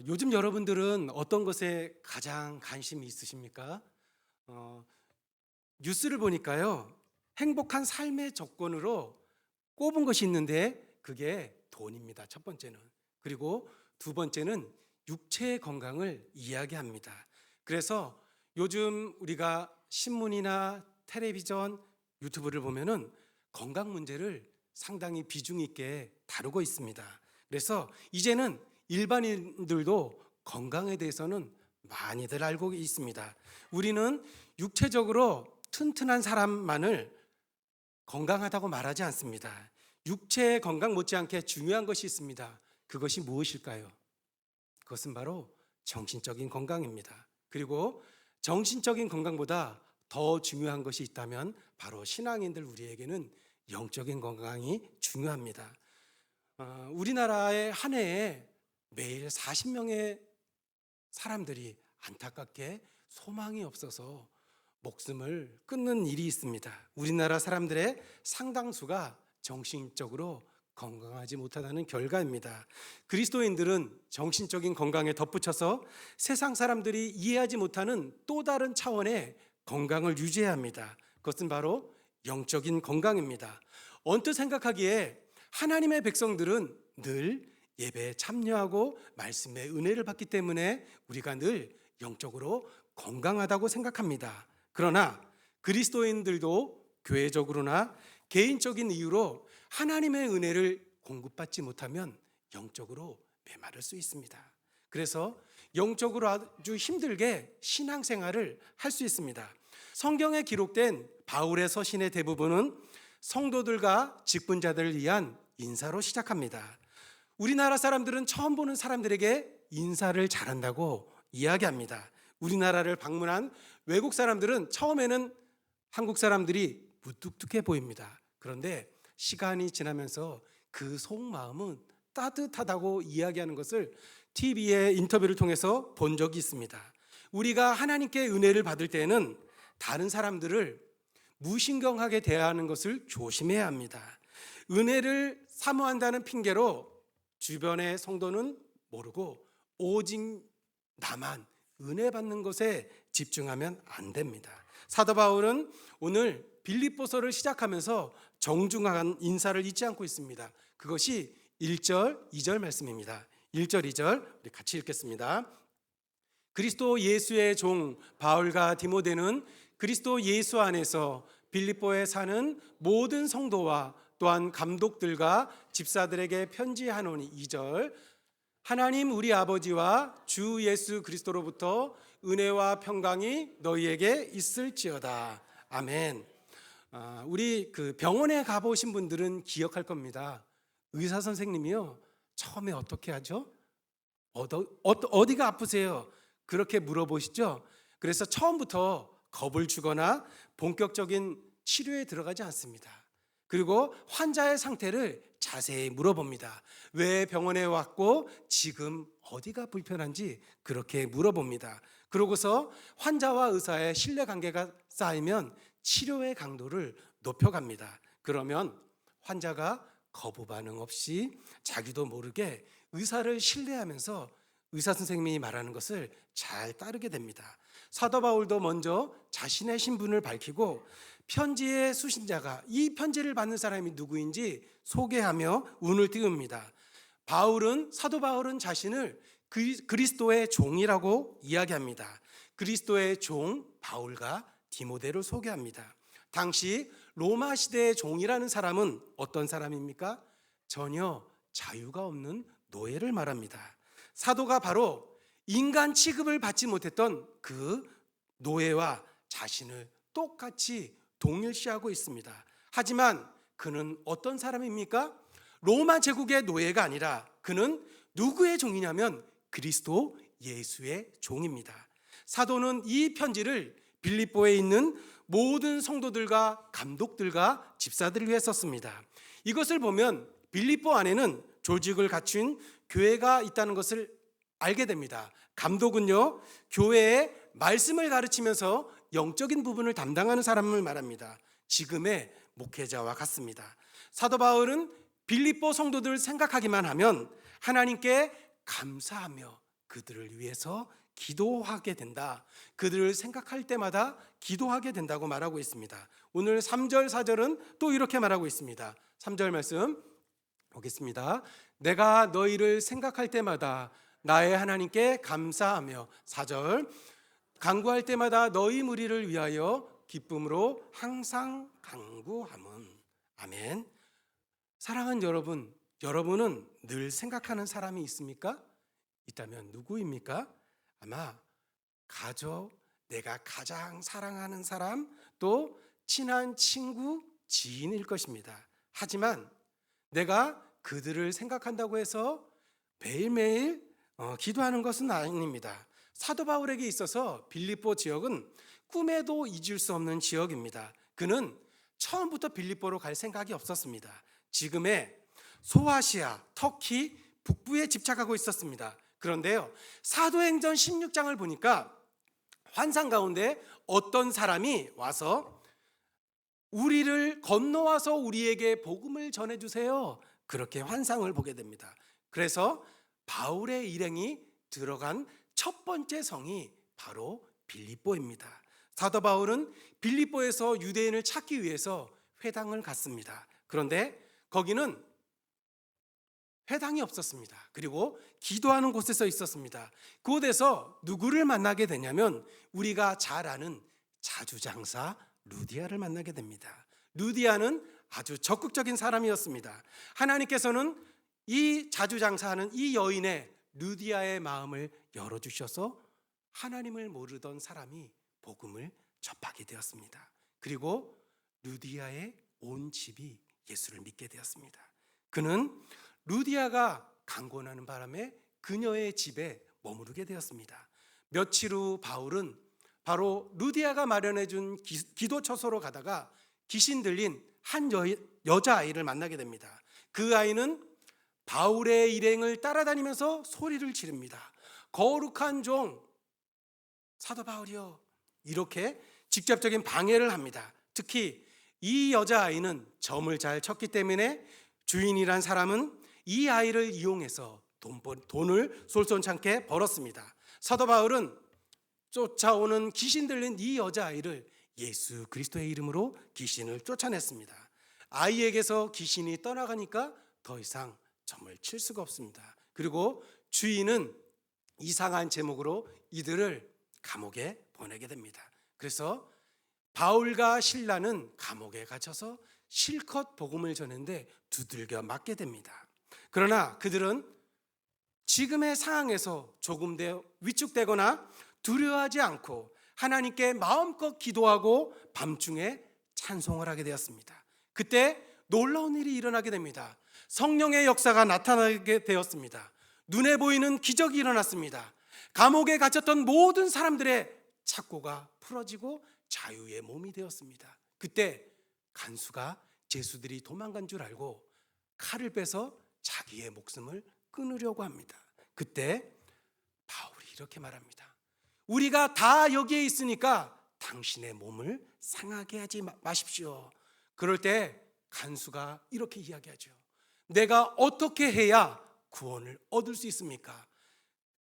요즘 여러분들은 어떤 것에 가장 관심이 있으십니까? 어, 뉴스를 보니까요, 행복한 삶의 조건으로 꼽은 것이 있는데 그게 돈입니다. 첫 번째는. 그리고 두 번째는 육체의 건강을 이야기합니다. 그래서 요즘 우리가 신문이나 텔레비전, 유튜브를 보면은 건강 문제를 상당히 비중 있게 다루고 있습니다. 그래서 이제는 일반인들도 건강에 대해서는 많이들 알고 있습니다. 우리는 육체적으로 튼튼한 사람만을 건강하다고 말하지 않습니다. 육체의 건강 못지않게 중요한 것이 있습니다. 그것이 무엇일까요? 그것은 바로 정신적인 건강입니다. 그리고 정신적인 건강보다 더 중요한 것이 있다면 바로 신앙인들 우리에게는 영적인 건강이 중요합니다. 우리나라의 한 해에 매일 40명의 사람들이 안타깝게 소망이 없어서 목숨을 끊는 일이 있습니다. 우리나라 사람들의 상당수가 정신적으로 건강하지 못하다는 결과입니다. 그리스도인들은 정신적인 건강에 덧붙여서 세상 사람들이 이해하지 못하는 또 다른 차원의 건강을 유지해야 합니다. 그것은 바로 영적인 건강입니다. 언뜻 생각하기에 하나님의 백성들은 늘 예배에 참여하고 말씀의 은혜를 받기 때문에 우리가 늘 영적으로 건강하다고 생각합니다. 그러나 그리스도인들도 교회적으로나 개인적인 이유로 하나님의 은혜를 공급받지 못하면 영적으로 메마를 수 있습니다. 그래서 영적으로 아주 힘들게 신앙생활을 할 수 있습니다. 성경에 기록된 바울의 서신의 대부분은 성도들과 직분자들을 위한 인사로 시작합니다. 우리나라 사람들은 처음 보는 사람들에게 인사를 잘한다고 이야기합니다. 우리나라를 방문한 외국 사람들은 처음에는 한국 사람들이 무뚝뚝해 보입니다. 그런데 시간이 지나면서 그 속마음은 따뜻하다고 이야기하는 것을 TV의 인터뷰를 통해서 본 적이 있습니다. 우리가 하나님께 은혜를 받을 때에는 다른 사람들을 무신경하게 대하는 것을 조심해야 합니다. 은혜를 사모한다는 핑계로 주변의 성도는 모르고 오직 나만 은혜 받는 것에 집중하면 안 됩니다. 사도 바울은 오늘 빌립보서를 시작하면서 정중한 인사를 잊지 않고 있습니다. 그것이 1절, 2절 말씀입니다. 1절, 2절 우리 같이 읽겠습니다. 그리스도 예수의 종 바울과 디모데는 그리스도 예수 안에서 빌립보에 사는 모든 성도와 또한 감독들과 집사들에게 편지하노니 2절 하나님 우리 아버지와 주 예수 그리스도로부터 은혜와 평강이 너희에게 있을지어다. 아멘. 우리 그 병원에 가보신 분들은 기억할 겁니다. 의사 선생님이요 처음에 어떻게 하죠? 어디가 아프세요? 그렇게 물어보시죠. 그래서 처음부터 겁을 주거나 본격적인 치료에 들어가지 않습니다. 그리고 환자의 상태를 자세히 물어봅니다. 왜 병원에 왔고 지금 어디가 불편한지 그렇게 물어봅니다. 그러고서 환자와 의사의 신뢰관계가 쌓이면 치료의 강도를 높여갑니다. 그러면 환자가 거부 반응 없이 자기도 모르게 의사를 신뢰하면서 의사 선생님이 말하는 것을 잘 따르게 됩니다. 사도 바울도 먼저 자신의 신분을 밝히고 편지의 수신자가 이 편지를 받는 사람이 누구인지 소개하며 운을 띄웁니다. 사도 바울은 자신을 그리스도의 종이라고 이야기합니다. 그리스도의 종 바울과 디모데를 소개합니다. 당시 로마 시대의 종이라는 사람은 어떤 사람입니까? 전혀 자유가 없는 노예를 말합니다. 사도가 바로 인간 취급을 받지 못했던 그 노예와 자신을 똑같이 동일시하고 있습니다. 하지만 그는 어떤 사람입니까? 로마 제국의 노예가 아니라 그는 누구의 종이냐면 그리스도 예수의 종입니다. 사도는 이 편지를 빌립보에 있는 모든 성도들과 감독들과 집사들을 위해 썼습니다. 이것을 보면 빌립보 안에는 조직을 갖춘 교회가 있다는 것을 알게 됩니다. 감독은요, 교회에 말씀을 가르치면서 영적인 부분을 담당하는 사람을 말합니다. 지금의 목회자와 같습니다. 사도 바울은 빌립보 성도들을 생각하기만 하면 하나님께 감사하며 그들을 위해서 기도하게 된다. 그들을 생각할 때마다 기도하게 된다고 말하고 있습니다. 오늘 3절 4절은 또 이렇게 말하고 있습니다. 3절 말씀 보겠습니다. 내가 너희를 생각할 때마다 나의 하나님께 감사하며, 4절 간구할 때마다 너희 무리를 위하여 기쁨으로 항상 간구함은. 아멘. 사랑하는 여러분, 여러분은 늘 생각하는 사람이 있습니까? 있다면 누구입니까? 아마 가족, 내가 가장 사랑하는 사람, 또 친한 친구, 지인일 것입니다. 하지만 내가 그들을 생각한다고 해서 매일매일 기도하는 것은 아닙니다. 사도 바울에게 있어서 빌립보 지역은 꿈에도 잊을 수 없는 지역입니다. 그는 처음부터 빌립보로 갈 생각이 없었습니다. 지금의 소아시아, 터키 북부에 집착하고 있었습니다. 그런데요, 사도행전 16장을 보니까 환상 가운데 어떤 사람이 와서 우리를 건너와서 우리에게 복음을 전해주세요, 그렇게 환상을 보게 됩니다. 그래서 바울의 일행이 들어간 첫 번째 성이 바로 빌립보입니다. 사도 바울은 빌립보에서 유대인을 찾기 위해서 회당을 갔습니다. 그런데 거기는 회당이 없었습니다. 그리고 기도하는 곳에서 있었습니다. 그곳에서 누구를 만나게 되냐면 우리가 잘 아는 자주장사 루디아를 만나게 됩니다. 루디아는 아주 적극적인 사람이었습니다. 하나님께서는 이 자주장사하는 이 여인의 루디아의 마음을 열어주셔서 하나님을 모르던 사람이 복음을 접하게 되었습니다. 그리고 루디아의 온 집이 예수를 믿게 되었습니다. 그는 루디아가 강권하는 바람에 그녀의 집에 머무르게 되었습니다. 며칠 후 바울은 바로 루디아가 마련해 준 기도 처소로 가다가 귀신 들린 한 여자아이를 만나게 됩니다. 그 아이는 바울의 일행을 따라다니면서 소리를 지릅니다. 거룩한 종 사도 바울이여, 이렇게 직접적인 방해를 합니다. 특히 이 여자아이는 점을 잘 쳤기 때문에 주인이란 사람은 이 아이를 이용해서 돈을 솔선찮게 벌었습니다. 사도 바울은 쫓아오는 귀신 들린 이 여자아이를 예수 그리스도의 이름으로 귀신을 쫓아냈습니다. 아이에게서 귀신이 떠나가니까 더 이상 점을 칠 수가 없습니다. 그리고 주인은 이상한 제목으로 이들을 감옥에 보내게 됩니다. 그래서 바울과 실라는 감옥에 갇혀서 실컷 복음을 전했는데 두들겨 맞게 됩니다. 그러나 그들은 지금의 상황에서 조금 더 위축되거나 두려워하지 않고 하나님께 마음껏 기도하고 밤중에 찬송을 하게 되었습니다. 그때 놀라운 일이 일어나게 됩니다. 성령의 역사가 나타나게 되었습니다. 눈에 보이는 기적이 일어났습니다. 감옥에 갇혔던 모든 사람들의 착고가 풀어지고 자유의 몸이 되었습니다. 그때 간수가 죄수들이 도망간 줄 알고 칼을 빼서 자기의 목숨을 끊으려고 합니다. 그때 바울이 이렇게 말합니다. 우리가 다 여기에 있으니까 당신의 몸을 상하게 하지 마십시오. 그럴 때 간수가 이렇게 이야기하죠. 내가 어떻게 해야 구원을 얻을 수 있습니까?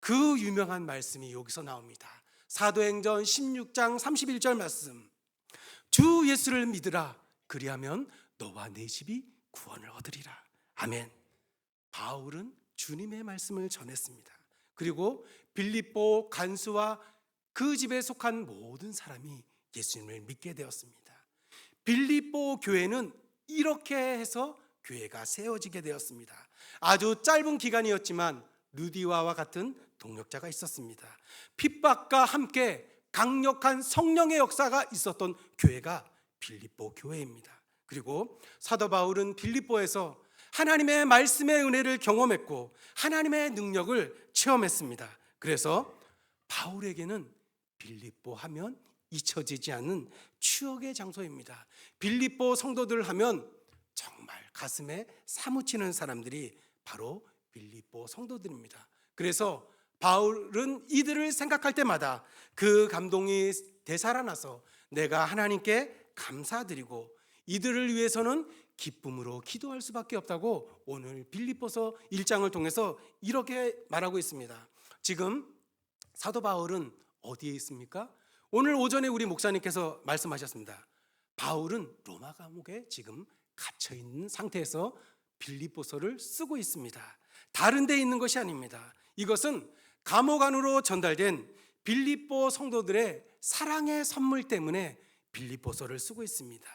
그 유명한 말씀이 여기서 나옵니다. 사도행전 16장 31절 말씀. 주 예수를 믿으라. 그리하면 너와 내 집이 구원을 얻으리라. 아멘. 바울은 주님의 말씀을 전했습니다. 그리고 빌립보 간수와 그 집에 속한 모든 사람이 예수님을 믿게 되었습니다. 빌립보 교회는 이렇게 해서 교회가 세워지게 되었습니다. 아주 짧은 기간이었지만 루디아와 같은 동력자가 있었습니다. 핍박과 함께 강력한 성령의 역사가 있었던 교회가 빌립보 교회입니다. 그리고 사도 바울은 빌립보에서 하나님의 말씀의 은혜를 경험했고 하나님의 능력을 체험했습니다. 그래서 바울에게는 빌립보 하면 잊혀지지 않는 추억의 장소입니다. 빌립보 성도들 하면 정말 가슴에 사무치는 사람들이 바로 빌립보 성도들입니다. 그래서 바울은 이들을 생각할 때마다 그 감동이 되살아나서 내가 하나님께 감사드리고 이들을 위해서는 기쁨으로 기도할 수밖에 없다고 오늘 빌립보서 1장을 통해서 이렇게 말하고 있습니다. 지금 사도 바울은 어디에 있습니까? 오늘 오전에 우리 목사님께서 말씀하셨습니다. 바울은 로마 감옥에 지금 갇혀 있는 상태에서 빌립보서를 쓰고 있습니다. 다른 데 있는 것이 아닙니다. 이것은 감옥 안으로 전달된 빌립보 성도들의 사랑의 선물 때문에 빌립보서를 쓰고 있습니다.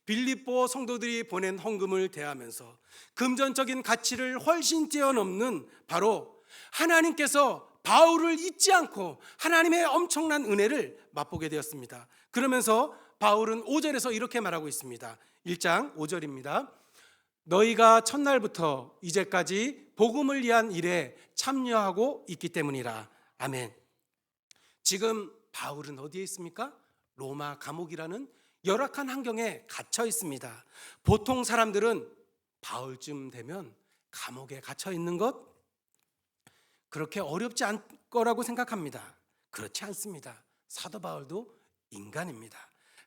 빌립보 성도들이 보낸 헌금을 대하면서 금전적인 가치를 훨씬 뛰어넘는 바로 하나님께서 바울을 잊지 않고 하나님의 엄청난 은혜를 맛보게 되었습니다. 그러면서 바울은 5절에서 이렇게 말하고 있습니다. 1장 5절입니다. 너희가 첫날부터 이제까지 복음을 위한 일에 참여하고 있기 때문이라. 아멘. 지금 바울은 어디에 있습니까? 로마 감옥이라는 열악한 환경에 갇혀 있습니다. 보통 사람들은 바울쯤 되면 감옥에 갇혀 있는 것 그렇게 어렵지 않을 거라고 생각합니다. 그렇지 않습니다. 사도 바울도 인간입니다.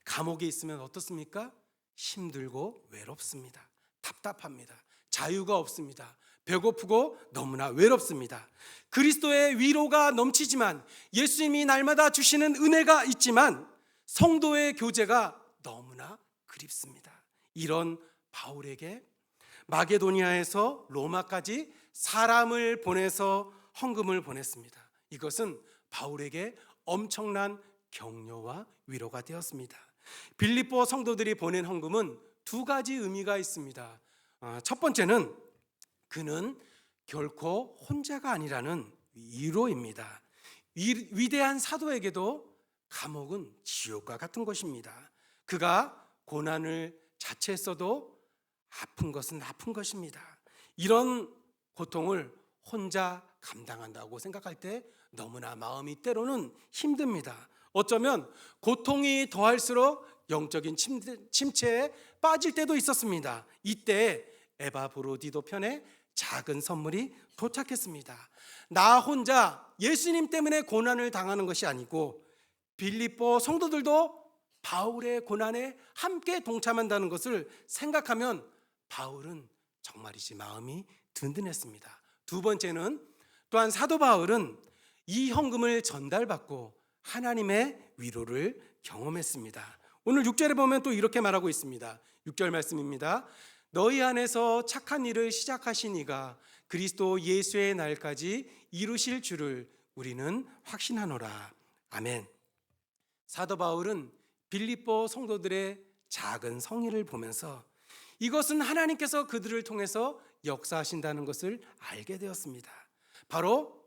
감옥에 있으면 어떻습니까? 힘들고 외롭습니다. 답답합니다. 자유가 없습니다. 배고프고 너무나 외롭습니다. 그리스도의 위로가 넘치지만 예수님이 날마다 주시는 은혜가 있지만 성도의 교제가 너무나 그립습니다. 이런 바울에게 마게도니아에서 로마까지 사람을 보내서 헌금을 보냈습니다. 이것은 바울에게 엄청난 격려와 위로가 되었습니다. 빌립보 성도들이 보낸 헌금은 두 가지 의미가 있습니다. 첫 번째는 그는 결코 혼자가 아니라는 위로입니다. 위대한 사도에게도 감옥은 지옥과 같은 것입니다. 그가 고난을 자처했어도 아픈 것은 아픈 것입니다. 이런 고통을 혼자 감당한다고 생각할 때 너무나 마음이 때로는 힘듭니다. 어쩌면 고통이 더할수록 영적인 침체에 빠질 때도 있었습니다. 이때 에바브로디도 편에 작은 선물이 도착했습니다. 나 혼자 예수님 때문에 고난을 당하는 것이 아니고 빌립보 성도들도 바울의 고난에 함께 동참한다는 것을 생각하면 바울은 정말이지 마음이 든든했습니다. 두 번째는 또한 사도 바울은 이 헌금을 전달받고 하나님의 위로를 경험했습니다. 오늘 6절에 보면 또 이렇게 말하고 있습니다. 6절 말씀입니다. 너희 안에서 착한 일을 시작하신 이가 그리스도 예수의 날까지 이루실 줄을 우리는 확신하노라. 아멘. 사도 바울은 빌립보 성도들의 작은 성의를 보면서 이것은 하나님께서 그들을 통해서 역사하신다는 것을 알게 되었습니다. 바로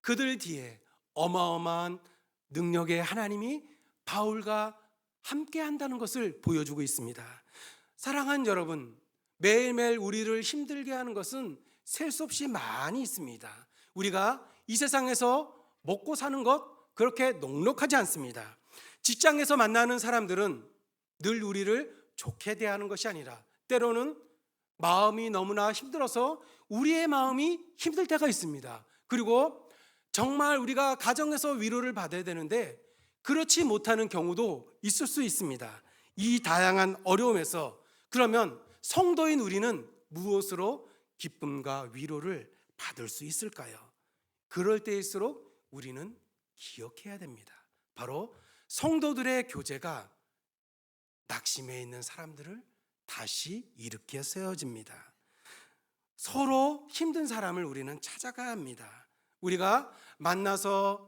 그들 뒤에 어마어마한 능력의 하나님이 바울과 함께 한다는 것을 보여주고 있습니다. 사랑하는 여러분, 매일매일 우리를 힘들게 하는 것은 셀 수 없이 많이 있습니다. 우리가 이 세상에서 먹고 사는 것 그렇게 넉넉하지 않습니다. 직장에서 만나는 사람들은 늘 우리를 좋게 대하는 것이 아니라 때로는 마음이 너무나 힘들어서 우리의 마음이 힘들 때가 있습니다. 그리고 정말 우리가 가정에서 위로를 받아야 되는데 그렇지 못하는 경우도 있을 수 있습니다. 이 다양한 어려움에서 그러면 성도인 우리는 무엇으로 기쁨과 위로를 받을 수 있을까요? 그럴 때일수록 우리는 기억해야 됩니다. 바로 성도들의 교제가 낙심해 있는 사람들을 다시 일으켜 세워집니다. 서로 힘든 사람을 우리는 찾아가야 합니다. 우리가 만나서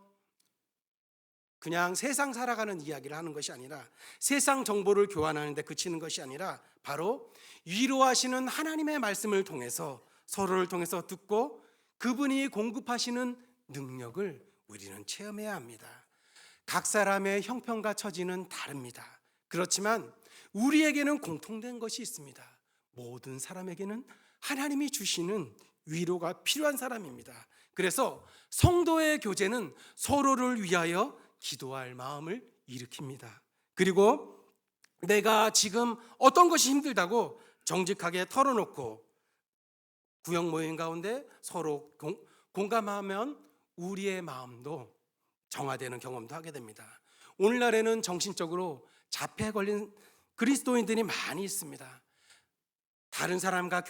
그냥 세상 살아가는 이야기를 하는 것이 아니라 세상 정보를 교환하는 데 그치는 것이 아니라 바로 위로하시는 하나님의 말씀을 통해서 서로를 통해서 듣고 그분이 공급하시는 능력을 우리는 체험해야 합니다. 각 사람의 형편과 처지는 다릅니다. 그렇지만 우리에게는 공통된 것이 있습니다. 모든 사람에게는 하나님이 주시는 위로가 필요한 사람입니다. 그래서 성도의 교제는 서로를 위하여 기도할 마음을 일으킵니다. 그리고 내가 지금 어떤 것이 힘들다고 정직하게 털어놓고 구역 모임 가운데 서로 공감하면 우리의 마음도 정화되는 경험도 하게 됩니다. 오늘날에는 정신적으로 자폐에 걸린 그리스도인들이 많이 있습니다. 다른 사람과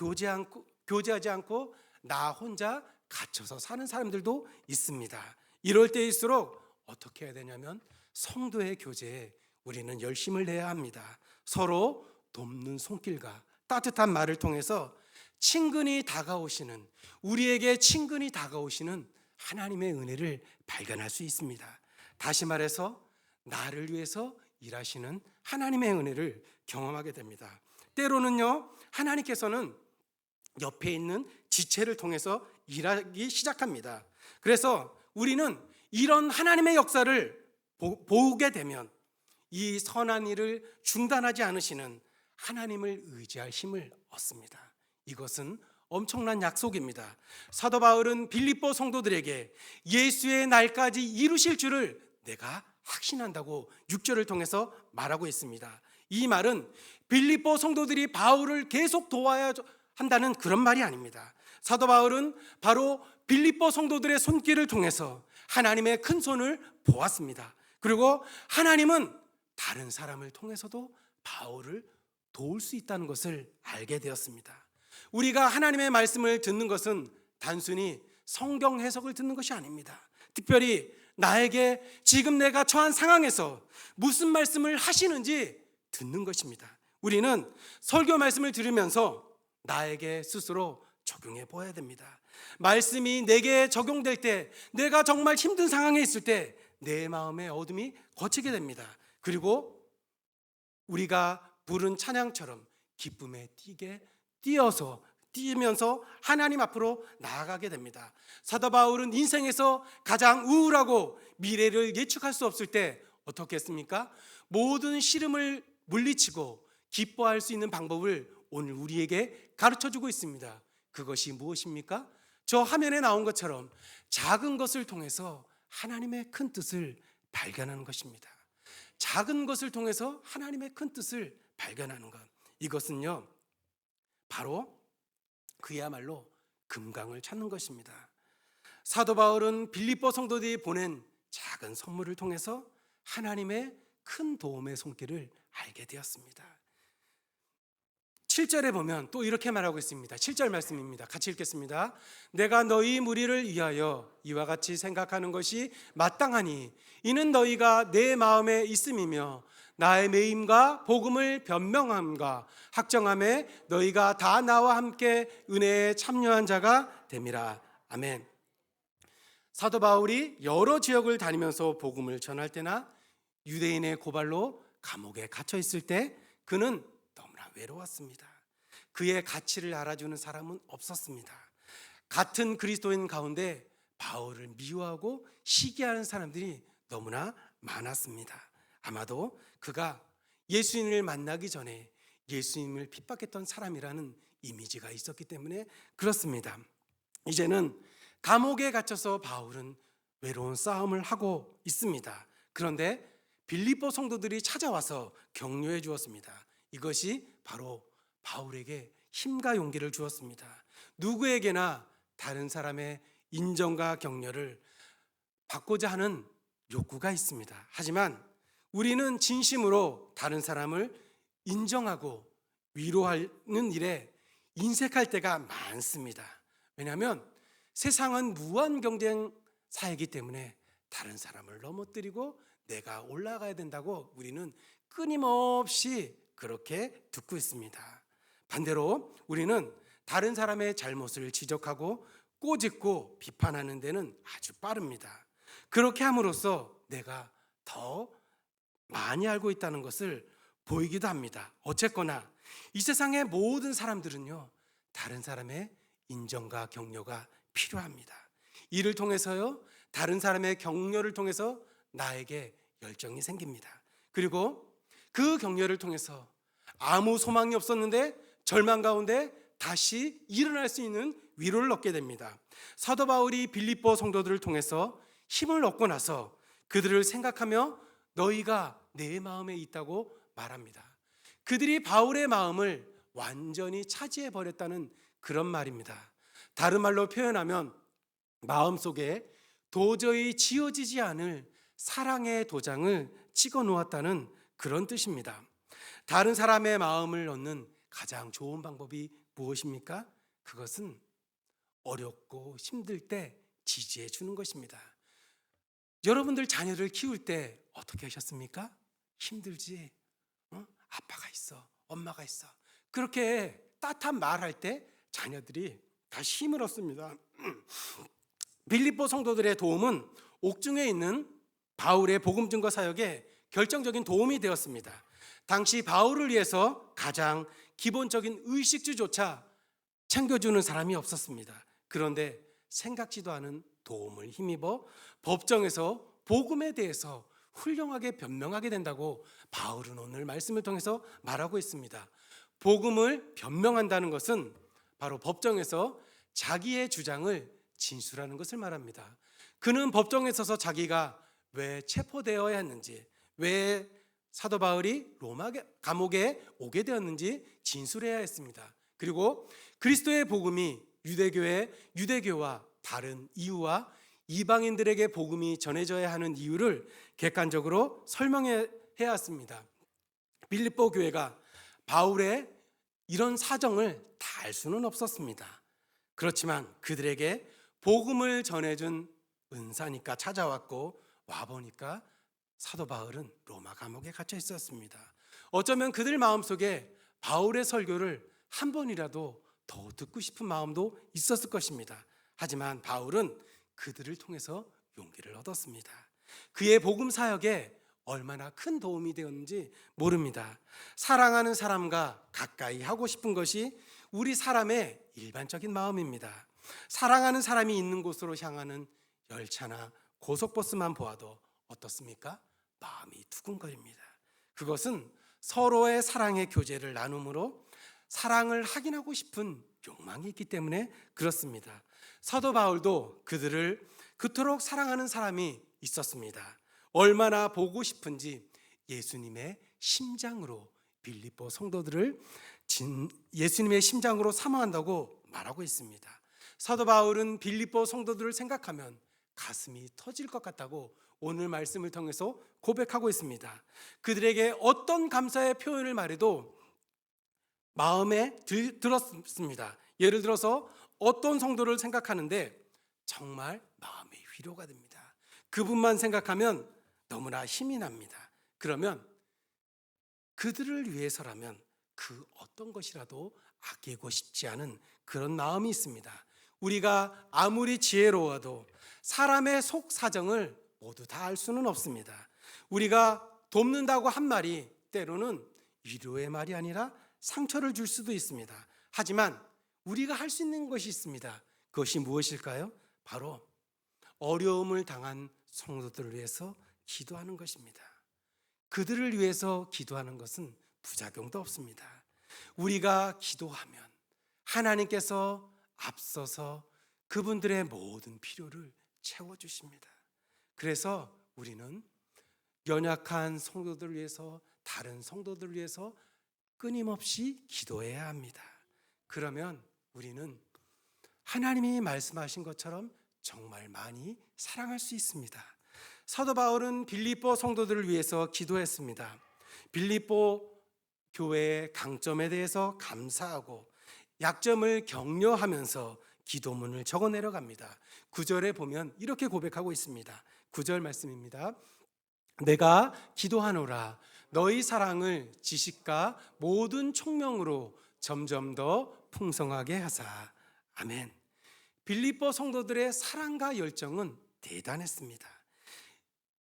교제하지 않고 나 혼자 갇혀서 사는 사람들도 있습니다. 이럴 때일수록 어떻게 해야 되냐면 성도의 교제에 우리는 열심을 내야 합니다. 서로 돕는 손길과 따뜻한 말을 통해서 친근히 다가오시는, 우리에게 친근히 다가오시는 하나님의 은혜를 발견할 수 있습니다. 다시 말해서 나를 위해서 일하시는 하나님의 은혜를 경험하게 됩니다. 때로는요, 하나님께서는 옆에 있는 지체를 통해서 일하기 시작합니다. 그래서 우리는 이런 하나님의 역사를 보게 되면 이 선한 일을 중단하지 않으시는 하나님을 의지할 힘을 얻습니다. 이것은 엄청난 약속입니다. 사도 바울은 빌립보 성도들에게 예수의 날까지 이루실 줄을 내가 확신한다고 6절을 통해서 말하고 있습니다. 이 말은 빌립보 성도들이 바울을 계속 도와야 한다는 그런 말이 아닙니다. 사도 바울은 바로 빌립보 성도들의 손길을 통해서 하나님의 큰 손을 보았습니다. 그리고 하나님은 다른 사람을 통해서도 바울을 도울 수 있다는 것을 알게 되었습니다. 우리가 하나님의 말씀을 듣는 것은 단순히 성경 해석을 듣는 것이 아닙니다. 특별히 나에게 지금 내가 처한 상황에서 무슨 말씀을 하시는지 듣는 것입니다. 우리는 설교 말씀을 들으면서 나에게 스스로 적용해 보아야 됩니다. 말씀이 내게 적용될 때, 내가 정말 힘든 상황에 있을 때 내 마음의 어둠이 걷히게 됩니다. 그리고 우리가 부른 찬양처럼 기쁨에 뛰면서 하나님 앞으로 나아가게 됩니다. 사도 바울은 인생에서 가장 우울하고 미래를 예측할 수 없을 때 어떻게 했습니까? 모든 시름을 물리치고 기뻐할 수 있는 방법을 오늘 우리에게 가르쳐주고 있습니다. 그것이 무엇입니까? 저 화면에 나온 것처럼 작은 것을 통해서 하나님의 큰 뜻을 발견하는 것입니다. 작은 것을 통해서 하나님의 큰 뜻을 발견하는 것, 이것은요 바로 그야말로 금강을 찾는 것입니다. 사도 바울은 빌립보 성도들이 보낸 작은 선물을 통해서 하나님의 큰 도움의 손길을 알게 되었습니다. 7절에 보면 또 이렇게 말하고 있습니다. 7절 말씀입니다. 같이 읽겠습니다. 내가 너희 무리를 위하여 이와 같이 생각하는 것이 마땅하니 이는 너희가 내 마음에 있음이며 나의 매임과 복음을 변명함과 확정함에 너희가 다 나와 함께 은혜에 참여한 자가 됨이라. 아멘. 사도 바울이 여러 지역을 다니면서 복음을 전할 때나 유대인의 고발로 감옥에 갇혀 있을 때 그는 너무나 외로웠습니다. 그의 가치를 알아주는 사람은 없었습니다. 같은 그리스도인 가운데 바울을 미워하고 시기하는 사람들이 너무나 많았습니다. 아마도 그가 예수님을 만나기 전에 예수님을 핍박했던 사람이라는 이미지가 있었기 때문에 그렇습니다. 이제는 감옥에 갇혀서 바울은 외로운 싸움을 하고 있습니다. 그런데 빌립보 성도들이 찾아와서 격려해 주었습니다. 이것이 바로 바울에게 힘과 용기를 주었습니다. 누구에게나 다른 사람의 인정과 격려를 받고자 하는 욕구가 있습니다. 하지만 우리는 진심으로 다른 사람을 인정하고 위로하는 일에 인색할 때가 많습니다. 왜냐하면 세상은 무한 경쟁 사회이기 때문에 다른 사람을 넘어뜨리고 내가 올라가야 된다고 우리는 끊임없이 그렇게 듣고 있습니다. 반대로 우리는 다른 사람의 잘못을 지적하고 꼬집고 비판하는 데는 아주 빠릅니다. 그렇게 함으로써 내가 더 많이 알고 있다는 것을 보이기도 합니다. 어쨌거나 이 세상의 모든 사람들은요, 다른 사람의 인정과 격려가 필요합니다. 이를 통해서요, 다른 사람의 격려를 통해서 나에게 열정이 생깁니다. 그리고 그 격려를 통해서 아무 소망이 없었는데 절망 가운데 다시 일어날 수 있는 위로를 얻게 됩니다. 사도 바울이 빌립보 성도들을 통해서 힘을 얻고 나서 그들을 생각하며 너희가 내 마음에 있다고 말합니다. 그들이 바울의 마음을 완전히 차지해 버렸다는 그런 말입니다. 다른 말로 표현하면 마음속에 도저히 지워지지 않을 사랑의 도장을 찍어 놓았다는 그런 뜻입니다. 다른 사람의 마음을 얻는 가장 좋은 방법이 무엇입니까? 그것은 어렵고 힘들 때 지지해 주는 것입니다. 여러분들 자녀를 키울 때 어떻게 하셨습니까? 힘들지? 아빠가 있어, 엄마가 있어. 그렇게 따뜻한 말할 때 자녀들이 다시 힘을 얻습니다. 빌립보 성도들의 도움은 옥중에 있는 바울의 복음 증거 사역에 결정적인 도움이 되었습니다. 당시 바울을 위해서 가장 기본적인 의식주조차 챙겨주는 사람이 없었습니다. 그런데 생각지도 않은 도움을 힘입어 법정에서 복음에 대해서 훌륭하게 변명하게 된다고 바울은 오늘 말씀을 통해서 말하고 있습니다. 복음을 변명한다는 것은 바로 법정에서 자기의 주장을 진술하는 것을 말합니다. 그는 법정에 서서 자기가 왜 체포되어야 했는지, 왜 사도 바울이 로마 감옥에 오게 되었는지 진술해야 했습니다. 그리고 그리스도의 복음이 유대교와 다른 이유와 이방인들에게 복음이 전해져야 하는 이유를 객관적으로 설명해야 했습니다. 빌립보 교회가 바울의 이런 사정을 다 알 수는 없었습니다. 그렇지만 그들에게 복음을 전해준 은사니까 찾아왔고, 와보니까 사도 바울은 로마 감옥에 갇혀 있었습니다. 어쩌면 그들 마음속에 바울의 설교를 한 번이라도 더 듣고 싶은 마음도 있었을 것입니다. 하지만 바울은 그들을 통해서 용기를 얻었습니다. 그의 복음 사역에 얼마나 큰 도움이 되었는지 모릅니다. 사랑하는 사람과 가까이 하고 싶은 것이 우리 사람의 일반적인 마음입니다. 사랑하는 사람이 있는 곳으로 향하는 열차나 고속버스만 보아도 어떻습니까? 마음이 두근거립니다. 그것은 서로의 사랑의 교제를 나눔으로 사랑을 확인하고 싶은 욕망이 있기 때문에 그렇습니다. 사도 바울도 그들을 그토록 사랑하는 사람이 있었습니다. 얼마나 보고 싶은지 예수님의 심장으로 빌립보 성도들을 예수님의 심장으로 사모한다고 말하고 있습니다. 사도 바울은 빌립보 성도들을 생각하면 가슴이 터질 것 같다고 오늘 말씀을 통해서 고백하고 있습니다. 그들에게 어떤 감사의 표현을 말해도 마음에 들었습니다. 예를 들어서 어떤 성도를 생각하는데 정말 마음이 위로가 됩니다. 그분만 생각하면 너무나 힘이 납니다. 그러면 그들을 위해서라면 그 어떤 것이라도 아끼고 싶지 않은 그런 마음이 있습니다. 우리가 아무리 지혜로워도 사람의 속 사정을 모두 다 알 수는 없습니다. 우리가 돕는다고 한 말이 때로는 위로의 말이 아니라 상처를 줄 수도 있습니다. 하지만 우리가 할 수 있는 것이 있습니다. 그것이 무엇일까요? 바로 어려움을 당한 성도들을 위해서 기도하는 것입니다. 그들을 위해서 기도하는 것은 부작용도 없습니다. 우리가 기도하면 하나님께서 앞서서 그분들의 모든 필요를 채워주십니다. 그래서 우리는 연약한 성도들을 위해서, 다른 성도들을 위해서 끊임없이 기도해야 합니다. 그러면 우리는 하나님이 말씀하신 것처럼 정말 많이 사랑할 수 있습니다. 사도 바울은 빌립보 성도들을 위해서 기도했습니다. 빌립보 교회의 강점에 대해서 감사하고 약점을 격려하면서 기도문을 적어 내려갑니다. 9절에 보면 이렇게 고백하고 있습니다. 9절 말씀입니다. 내가 기도하노라 너희 사랑을 지식과 모든 총명으로 점점 더 풍성하게 하사. 아멘. 빌립보 성도들의 사랑과 열정은 대단했습니다.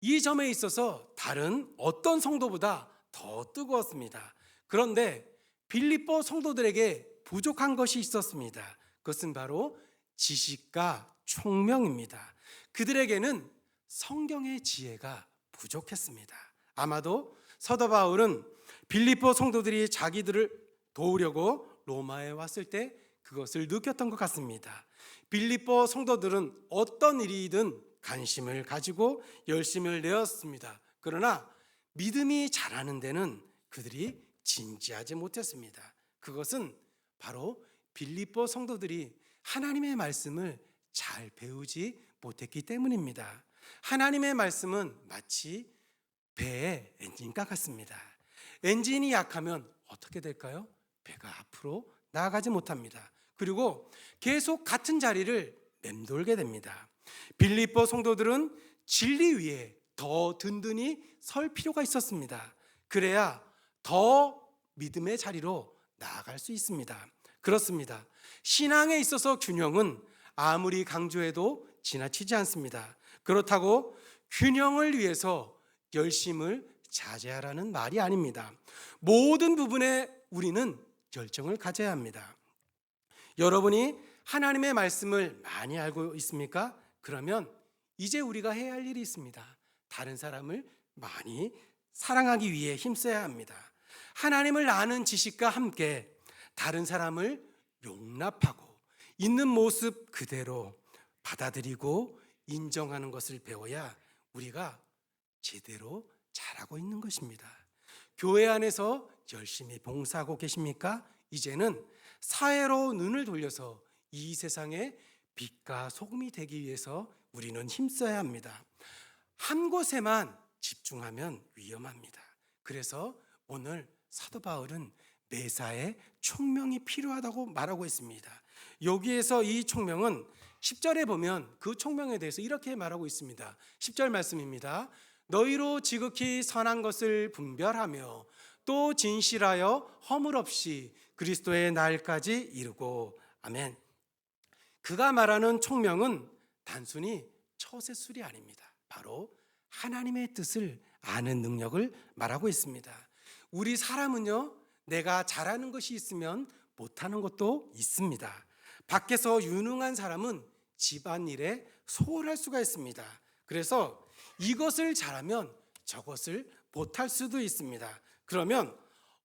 이 점에 있어서 다른 어떤 성도보다 더 뜨거웠습니다. 그런데 빌립보 성도들에게 부족한 것이 있었습니다. 그것은 바로 지식과 총명입니다. 그들에게는 성경의 지혜가 부족했습니다. 아마도 사도 바울은 빌립보 성도들이 자기들을 도우려고 로마에 왔을 때 그것을 느꼈던 것 같습니다. 빌립보 성도들은 어떤 일이든 관심을 가지고 열심을 내었습니다. 그러나 믿음이 자라는 데는 그들이 진지하지 못했습니다. 그것은 바로 빌립보 성도들이 하나님의 말씀을 잘 배우지 못했기 때문입니다. 하나님의 말씀은 마치 배의 엔진과 같습니다. 엔진이 약하면 어떻게 될까요? 배가 앞으로 나아가지 못합니다. 그리고 계속 같은 자리를 맴돌게 됩니다. 빌립보 성도들은 진리 위에 더 든든히 설 필요가 있었습니다. 그래야 더 믿음의 자리로 나아갈 수 있습니다. 그렇습니다. 신앙에 있어서 균형은 아무리 강조해도 지나치지 않습니다. 그렇다고 균형을 위해서 열심을 자제하라는 말이 아닙니다. 모든 부분에 우리는 열정을 가져야 합니다. 여러분이 하나님의 말씀을 많이 알고 있습니까? 그러면 이제 우리가 해야 할 일이 있습니다. 다른 사람을 많이 사랑하기 위해 힘써야 합니다. 하나님을 아는 지식과 함께 다른 사람을 용납하고 있는 모습 그대로 받아들이고 인정하는 것을 배워야 우리가 제대로 잘하고 있는 것입니다. 교회 안에서 열심히 봉사하고 계십니까? 이제는 사회로 눈을 돌려서 이 세상에 빛과 소금이 되기 위해서 우리는 힘써야 합니다. 한 곳에만 집중하면 위험합니다. 그래서 오늘 사도 바울은 매사에 총명이 필요하다고 말하고 있습니다. 여기에서 이 총명은 10절에 보면 그 총명에 대해서 이렇게 말하고 있습니다. 10절 말씀입니다. 너희로 지극히 선한 것을 분별하며 또 진실하여 허물 없이 그리스도의 날까지 이루고. 아멘. 그가 말하는 총명은 단순히 처세술이 아닙니다. 바로 하나님의 뜻을 아는 능력을 말하고 있습니다. 우리 사람은요, 내가 잘하는 것이 있으면 못하는 것도 있습니다. 밖에서 유능한 사람은 집안일에 소홀할 수가 있습니다. 그래서 이것을 잘하면 저것을 못할 수도 있습니다. 그러면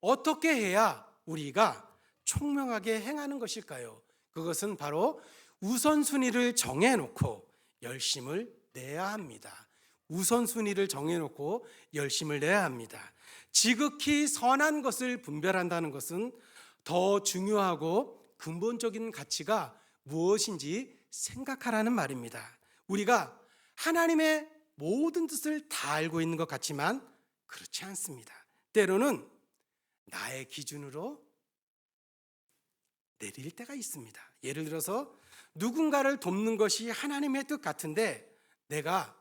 어떻게 해야 우리가 총명하게 행하는 것일까요? 그것은 바로 우선순위를 정해놓고 열심을 내야 합니다. 우선순위를 정해놓고 열심을 내야 합니다. 지극히 선한 것을 분별한다는 것은 더 중요하고 근본적인 가치가 무엇인지 생각하라는 말입니다. 우리가 하나님의 모든 뜻을 다 알고 있는 것 같지만 그렇지 않습니다. 때로는 나의 기준으로 내릴 때가 있습니다. 예를 들어서 누군가를 돕는 것이 하나님의 뜻 같은데 내가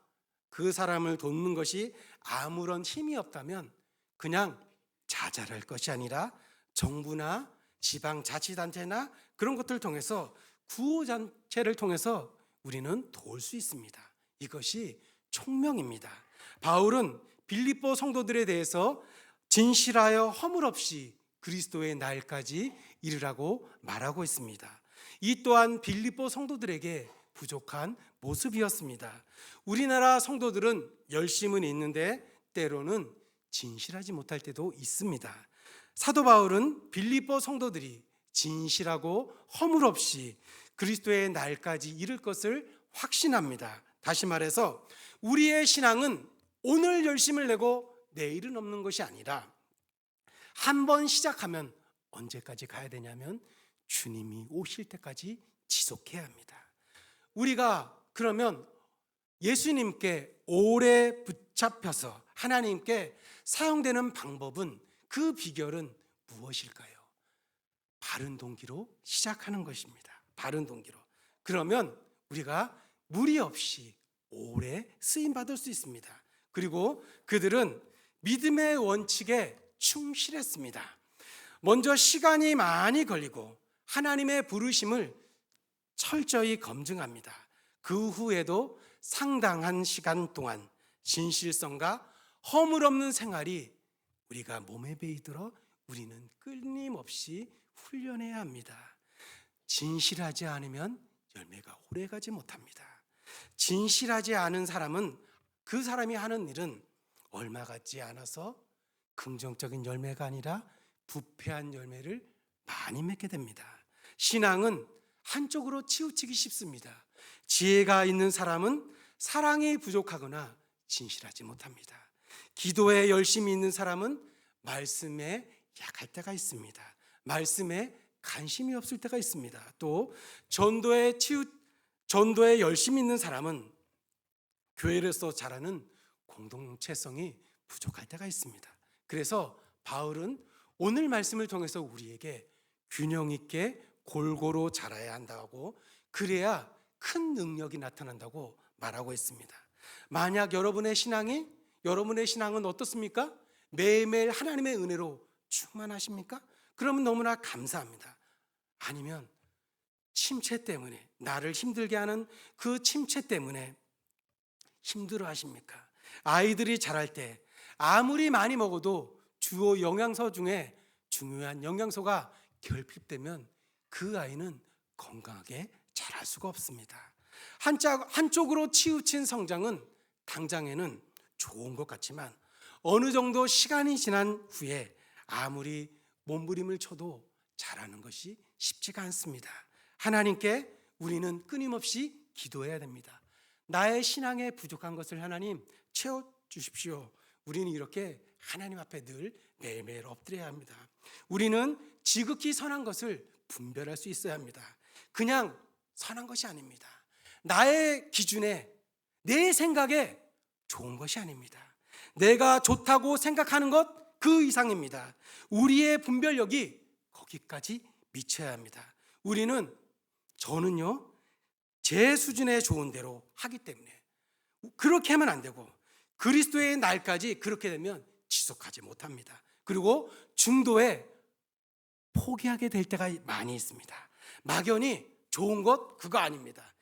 그 사람을 돕는 것이 아무런 힘이 없다면 그냥 자잘할 것이 아니라 정부나 지방자치단체나 그런 것들을 통해서 구호단체를 통해서 우리는 도울 수 있습니다. 이것이 총명입니다. 바울은 빌립보 성도들에 대해서 진실하여 허물 없이 그리스도의 날까지 이르라고 말하고 있습니다. 이 또한 빌립보 성도들에게 부족한 모습이었습니다. 우리나라 성도들은 열심은 있는데 때로는 진실하지 못할 때도 있습니다. 사도 바울은 빌립보 성도들이 진실하고 허물 없이 그리스도의 날까지 이를 것을 확신합니다. 다시 말해서 우리의 신앙은 오늘 열심을 내고 내일은 없는 것이 아니라 한 번 시작하면 언제까지 가야 되냐면 주님이 오실 때까지 지속해야 합니다. 우리가 그러면 예수님께 오래 붙잡혀서 하나님께 사용되는 방법은 그 비결은 무엇일까요? 바른 동기로 시작하는 것입니다. 바른 동기로. 그러면 우리가 무리 없이 오래 쓰임 받을 수 있습니다. 그리고 그들은 믿음의 원칙에 충실했습니다. 먼저 시간이 많이 걸리고 하나님의 부르심을 철저히 검증합니다. 그 후에도 상당한 시간 동안 진실성과 허물 없는 생활이 우리가 몸에 배이들어 우리는 끊임없이 훈련해야 합니다. 진실하지 않으면 열매가 오래가지 못합니다. 진실하지 않은 사람은 그 사람이 하는 일은 얼마 같지 않아서 긍정적인 열매가 아니라 부패한 열매를 많이 맺게 됩니다. 신앙은 한쪽으로 치우치기 쉽습니다. 지혜가 있는 사람은 사랑이 부족하거나 진실하지 못합니다. 기도에 열심히 있는 사람은 말씀에 약할 때가 있습니다. 말씀에 관심이 없을 때가 있습니다. 또 전도에 열심히 있는 사람은 교회로서 자라는 공동체성이 부족할 때가 있습니다. 그래서 바울은 오늘 말씀을 통해서 우리에게 균형 있게 골고루 자라야 한다고, 그래야 큰 능력이 나타난다고 말하고 있습니다. 만약 여러분의 신앙은 어떻습니까? 매일매일 하나님의 은혜로 충만하십니까? 그러면 너무나 감사합니다. 아니면 침체 때문에, 나를 힘들게 하는 그 침체 때문에 힘들어 하십니까? 아이들이 자랄 때 아무리 많이 먹어도 주요 영양소 중에 중요한 영양소가 결핍되면 그 아이는 건강하게 자랄 수가 없습니다. 한쪽으로 치우친 성장은 당장에는 좋은 것 같지만 어느 정도 시간이 지난 후에 아무리 몸부림을 쳐도 자라는 것이 쉽지가 않습니다. 하나님께 우리는 끊임없이 기도해야 됩니다. 나의 신앙에 부족한 것을 하나님 채워주십시오. 우리는 이렇게 하나님 앞에 늘 매일매일 엎드려야 합니다. 우리는 지극히 선한 것을 분별할 수 있어야 합니다. 그냥 선한 것이 아닙니다. 나의 기준에, 내 생각에 좋은 것이 아닙니다. 내가 좋다고 생각하는 것 그 이상입니다. 우리의 분별력이 거기까지 미쳐야 합니다. 저는요 제 수준에 좋은 대로 하기 때문에 그렇게 하면 안 되고, 그리스도의 날까지 그렇게 되면 지속하지 못합니다. 그리고 중도에 포기하게 될 때가 많이 있습니다. 막연히 좋은 것 그거 아닙니다.